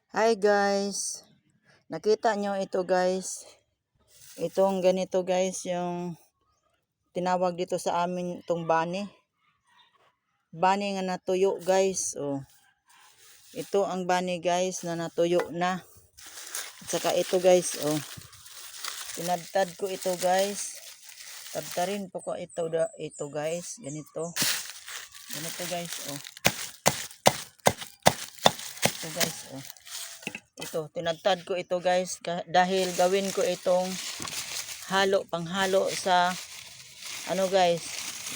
Hi guys, nakita nyo ito guys, itong ganito guys, yung tinawag dito sa amin itong bani nga natuyo guys. Oh, ito ang bani guys na natuyo na. At saka ito guys, oh, tinadtad ko ito guys, tadtarin po ko ito guys, ganito guys. Oh, ito guys, oh, ito tinadtad ko ito guys dahil gawin ko itong panghalo sa ano guys,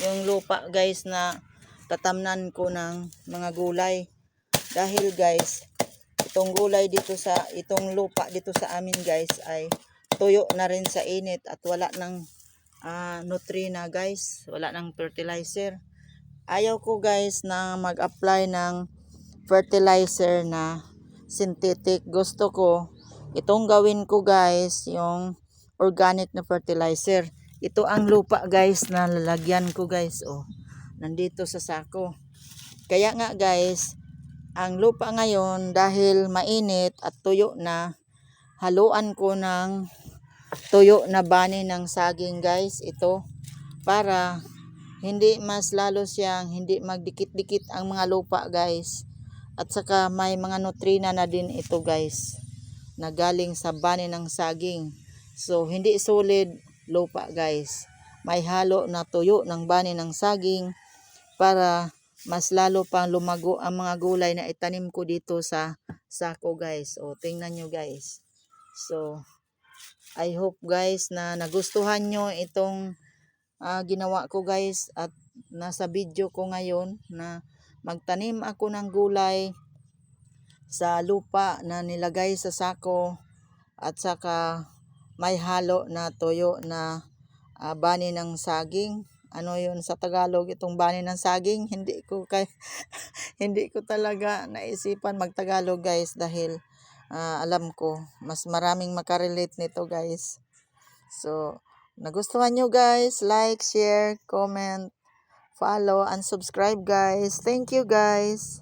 yung lupa guys na tatamnan ko ng mga gulay. Dahil guys, itong lupa dito sa amin guys ay tuyo na rin sa init at wala ng nutrient guys, wala ng fertilizer. Ayaw ko guys na mag-apply ng fertilizer na synthetic. Gusto ko itong gawin ko guys, yung organic na fertilizer. Ito ang lupa guys na lalagyan ko guys. Oh, nandito sa sako. Kaya nga guys, ang lupa ngayon dahil mainit at tuyo na, haluan ko ng tuyo na bani ng saging guys. Ito para hindi mas lalo siyang hindi magdikit-dikit ang mga lupa guys. At saka may mga nutrina na din ito guys na galing sa bani ng saging. So hindi solid lupa guys. May halo na tuyo ng bani ng saging para mas lalo pang lumago ang mga gulay na itanim ko dito sa sako guys. O tingnan nyo guys. So I hope guys na nagustuhan nyo itong ginawa ko guys, at nasa video ko ngayon na magtanim ako ng gulay sa lupa na nilagay sa sako at saka may halo na tuyo na bani ng saging. Ano yun sa Tagalog itong bani ng saging? Hindi ko hindi ko talaga naisipan magtagalog guys dahil alam ko mas maraming makarelate nito guys. So nagustuhan nyo guys, like, share, comment, follow, and subscribe guys. Thank you guys.